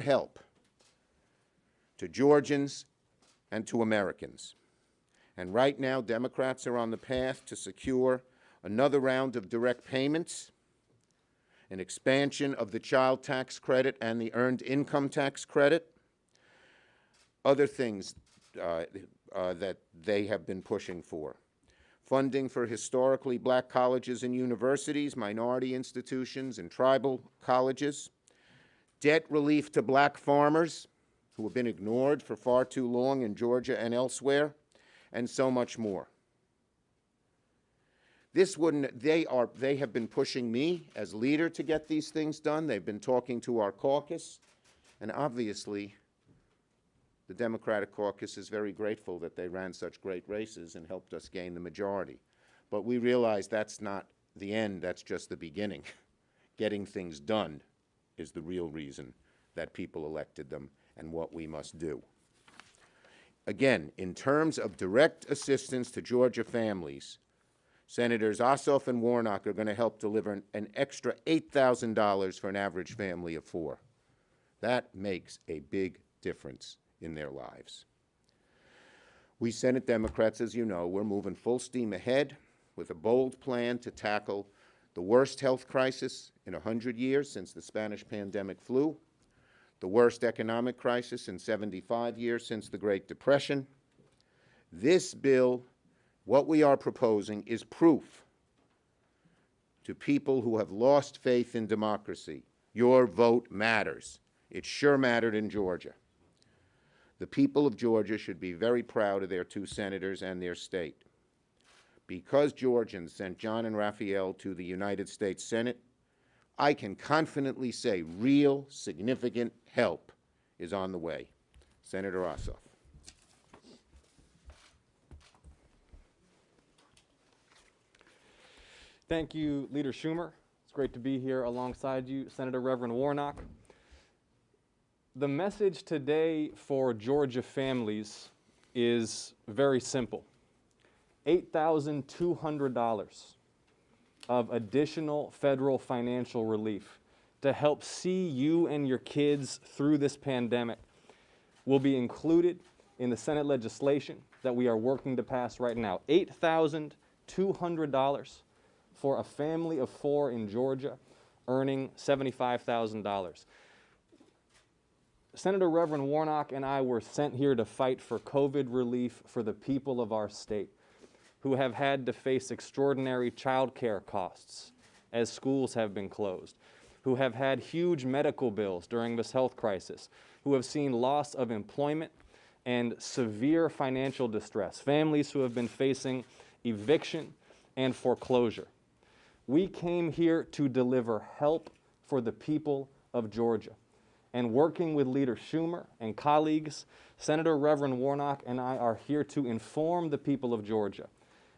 help to Georgians and to Americans. And right now, Democrats are on the path to secure another round of direct payments, an expansion of the child tax credit and the earned income tax credit, other things that they have been pushing for. Funding for historically black colleges and universities, minority institutions, and tribal colleges, debt relief to black farmers who have been ignored for far too long in Georgia and elsewhere, and so much more. They have been pushing me as leader to get these things done. They've been talking to our caucus, and obviously the Democratic caucus is very grateful that they ran such great races and helped us gain the majority. But we realize that's not the end, that's just the beginning. Getting things done is the real reason that people elected them and what we must do. Again, in terms of direct assistance to Georgia families, Senators Ossoff and Warnock are going to help deliver an extra $8,000 for an average family of 4. That makes a big difference in their lives. We Senate Democrats, as you know, we're moving full steam ahead with a bold plan to tackle the worst health crisis in 100 years since the Spanish pandemic flu, the worst economic crisis in 75 years since the Great Depression. This bill, what we are proposing, is proof to people who have lost faith in democracy. Your vote matters. It sure mattered in Georgia. The people of Georgia should be very proud of their 2 senators and their state. Because Georgians sent John and Raphael to the United States Senate, I can confidently say real, significant help is on the way. Senator Ossoff. Thank you, Leader Schumer. It's great to be here alongside you, Senator Reverend Warnock. The message today for Georgia families is very simple. $8,200 of additional federal financial relief to help see you and your kids through this pandemic will be included in the Senate legislation that we are working to pass right now. $8,200 for a family of 4 in Georgia earning $75,000. Senator Reverend Warnock and I were sent here to fight for COVID relief for the people of our state who have had to face extraordinary child care costs as schools have been closed, who have had huge medical bills during this health crisis, who have seen loss of employment and severe financial distress, families who have been facing eviction and foreclosure. We came here to deliver help for the people of Georgia. And working with Leader Schumer and colleagues, Senator Reverend Warnock and I are here to inform the people of Georgia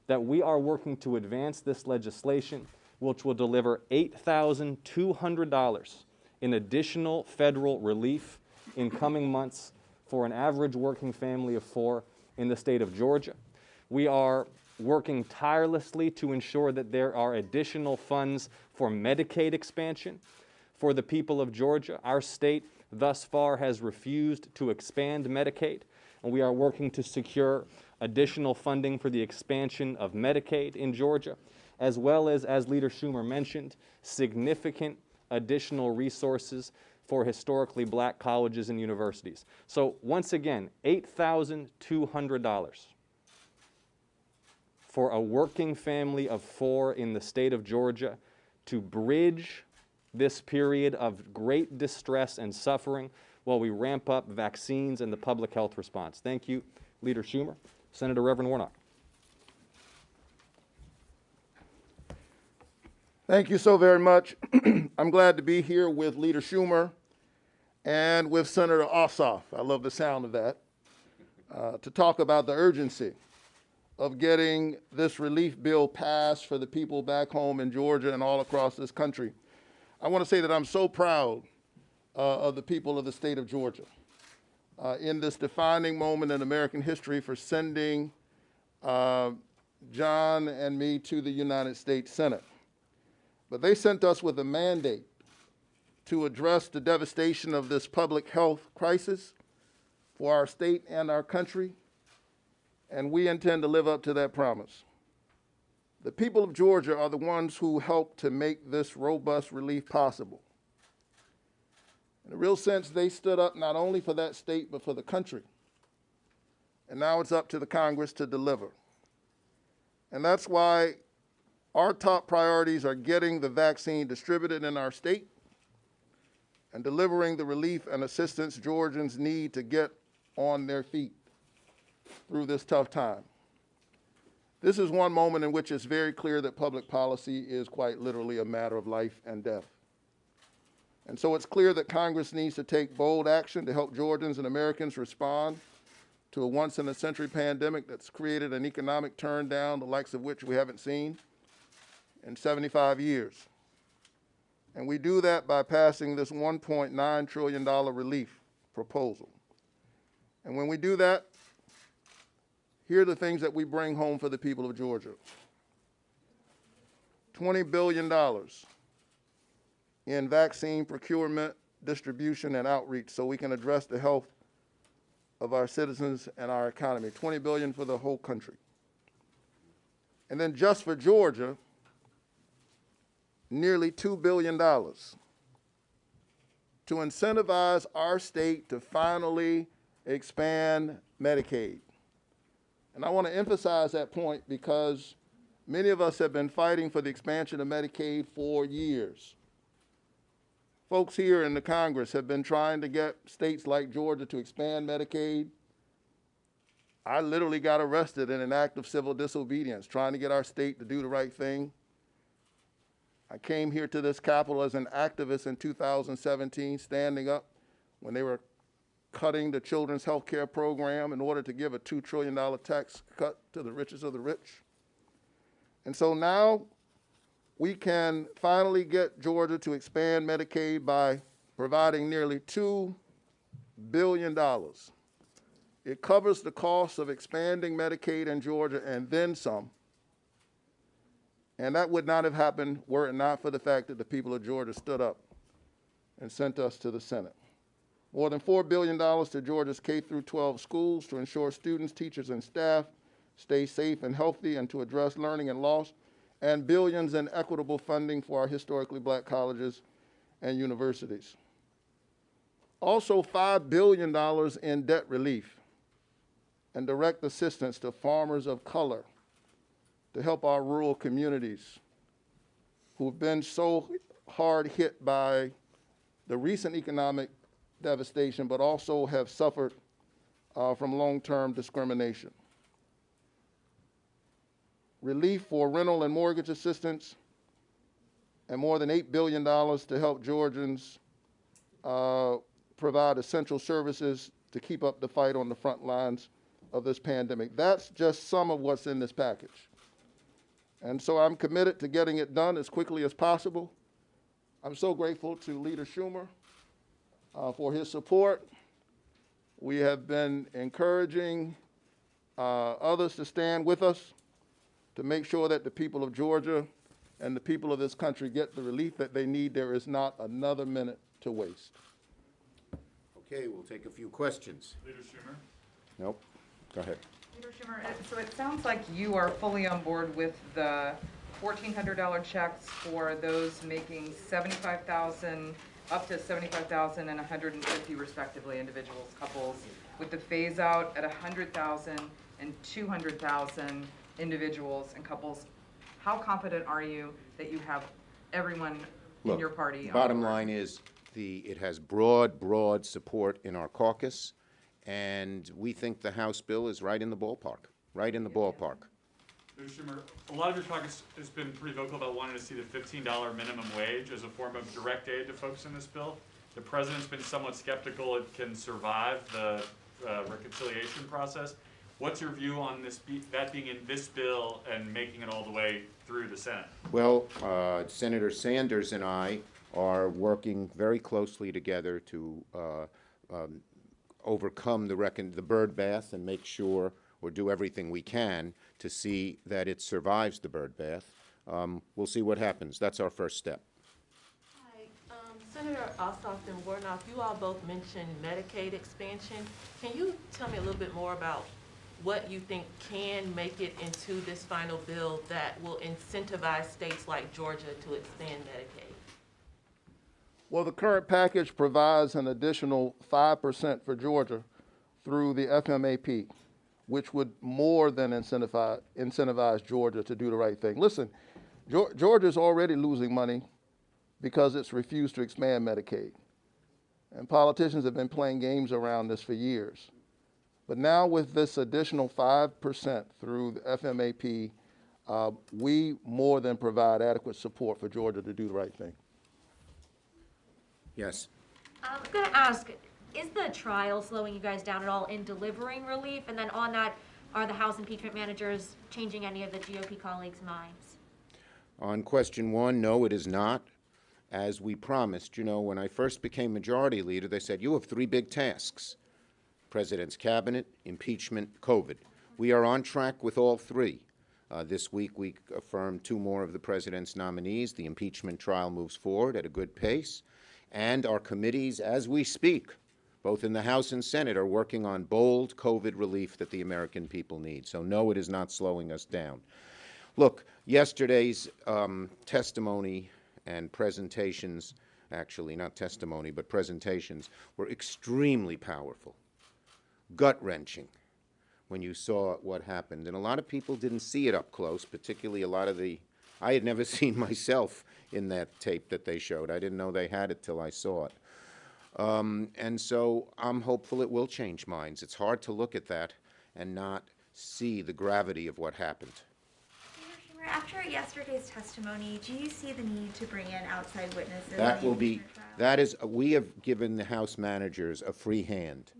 that we are working to advance this legislation, which will deliver $8,200 in additional federal relief in coming months for an average working family of 4 in the state of Georgia. We are working tirelessly to ensure that there are additional funds for Medicaid expansion for the people of Georgia. Our state thus far has refused to expand Medicaid, and we are working to secure additional funding for the expansion of Medicaid in Georgia, as well as Leader Schumer mentioned, significant additional resources for historically black colleges and universities. So once again, $8,200 for a working family of 4 in the state of Georgia to bridge this period of great distress and suffering while we ramp up vaccines and the public health response. Thank you, Leader Schumer. Senator Reverend Warnock. Thank you so very much. I'm glad to be here with Leader Schumer and with Senator Ossoff. I love the sound of that. To talk about the urgency of getting this relief bill passed for the people back home in Georgia and all across this country. I want to say that I'm so proud of the people of the state of Georgia in this defining moment in American history for sending John and me to the United States Senate. But they sent us with a mandate to address the devastation of this public health crisis for our state and our country, and we intend to live up to that promise. The people of Georgia are the ones who helped to make this robust relief possible. In a real sense, they stood up not only for that state, but for the country. And now it's up to the Congress to deliver. And that's why our top priorities are getting the vaccine distributed in our state and delivering the relief and assistance Georgians need to get on their feet through this tough time. This is one moment in which it's very clear that public policy is quite literally a matter of life and death. And so it's clear that Congress needs to take bold action to help Georgians and Americans respond to a once-in-a-century pandemic that's created an economic turndown, the likes of which we haven't seen in 75 years. And we do that by passing this $1.9 trillion relief proposal. And when we do that, here are the things that we bring home for the people of Georgia. $20 billion in vaccine procurement, distribution, and outreach so we can address the health of our citizens and our economy. $20 billion for the whole country. And then just for Georgia, nearly $2 billion to incentivize our state to finally expand Medicaid. And I want to emphasize that point because many of us have been fighting for the expansion of Medicaid for years. Folks here in the Congress have been trying to get states like Georgia to expand Medicaid. I literally got arrested in an act of civil disobedience, trying to get our state to do the right thing. I came here to this Capitol as an activist in 2017, standing up when they were cutting the children's health care program in order to give a $2 trillion tax cut to the richest of the rich. And so now we can finally get Georgia to expand Medicaid by providing nearly $2 billion. It covers the cost of expanding Medicaid in Georgia and then some. And that would not have happened were it not for the fact that the people of Georgia stood up and sent us to the Senate. More than $4 billion to Georgia's K-12 schools to ensure students, teachers, and staff stay safe and healthy and to address learning and loss, and billions in equitable funding for our historically black colleges and universities. Also $5 billion in debt relief and direct assistance to farmers of color to help our rural communities who've been so hard hit by the recent economic devastation, but also have suffered from long-term discrimination. Relief for rental and mortgage assistance, and more than $8 billion to help Georgians provide essential services to keep up the fight on the front lines of this pandemic. That's just some of what's in this package. And so I'm committed to getting it done as quickly as possible. I'm so grateful to Leader Schumer for his support. We have been encouraging others to stand with us to make sure that the people of Georgia and the people of this country get the relief that they need. There is not another minute to waste. Okay, we'll take a few questions. Leader Schumer. Nope, go ahead. Leader Schumer, so it sounds like you are fully on board with the $1,400 checks for those making $75,000, up to $75,000 and $150,000 respectively, individuals, couples, with the phase out at $100,000 and $200,000 individuals and couples. How confident are you that you have everyone in your party on Bottom board? line is it has broad support in our caucus, and we think the House bill is right in the ballpark, right in the ballpark. Leader Schumer, a lot of your talk has been pretty vocal about wanting to see the $15 minimum wage as a form of direct aid to folks in this bill. The president's been somewhat skeptical it can survive the reconciliation process. What's your view on that being in this bill and making it all the way through the Senate? Well, Senator Sanders and I are working very closely together to overcome the birdbath and make sure or do everything we can to see that it survives the birdbath. We'll see what happens. That's our first step. Hi, Senator, Leader Ossoff and Warnock, you all both mentioned Medicaid expansion. Can you tell me a little bit more about what you think can make it into this final bill that will incentivize states like Georgia to expand Medicaid? Well, the current package provides an additional 5% for Georgia through the FMAP, which would more than incentivize Georgia to do the right thing. Listen, Georgia's already losing money because it's refused to expand Medicaid. And politicians have been playing games around this for years. But now with this additional 5% through the FMAP, we more than provide adequate support for Georgia to do the right thing. Yes. I'm going to ask, is the trial slowing you guys down at all in delivering relief? And then on that, are the House impeachment managers changing any of the GOP colleagues' minds? On question one, no, it is not. As we promised, you know, when I first became majority leader, they said, you have 3 big tasks: President's cabinet, impeachment, COVID. We are on track with all 3. This week we affirmed 2 more of the President's nominees. The impeachment trial moves forward at a good pace. And our committees, as we speak, both in the House and Senate, are working on bold COVID relief that the American people need. So no, it is not slowing us down. Look, yesterday's testimony and presentations, actually not testimony, but presentations, were extremely powerful, gut-wrenching when you saw what happened. And a lot of people didn't see it up close, particularly a lot of I had never seen myself in that tape that they showed. I didn't know they had it till I saw it. And so I'm hopeful it will change minds. It's hard to look at that and not see the gravity of what happened. Schumer, after yesterday's testimony, do you see the need to bring in outside witnesses? That will be, we have given the House managers a free hand.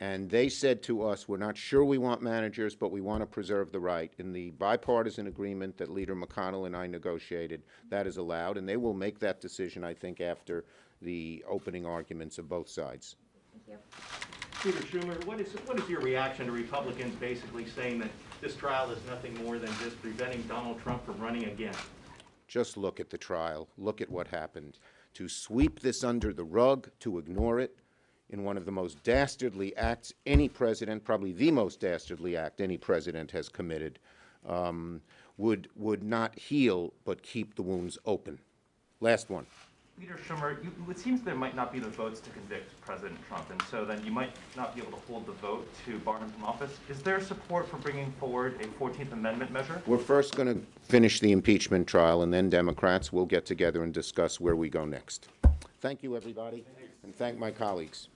And they said to us, we're not sure we want managers, but we want to preserve the right. In the bipartisan agreement that Leader McConnell and I negotiated, that is allowed. And they will make that decision, I think, after the opening arguments of both sides. Thank you. Leader Schumer, what is your reaction to Republicans basically saying that this trial is nothing more than just preventing Donald Trump from running again? Just look at the trial. Look at what happened. To sweep this under the rug, to ignore it, in one of the most dastardly acts any president, probably the most dastardly act any president has committed, would not heal but keep the wounds open. Last one. Leader Schumer, it seems there might not be the votes to convict President Trump, and so then you might not be able to hold the vote to bar him from office. Is there support for bringing forward a 14th Amendment measure? We're first going to finish the impeachment trial, and then Democrats will get together and discuss where we go next. Thank you, everybody, and thank my colleagues.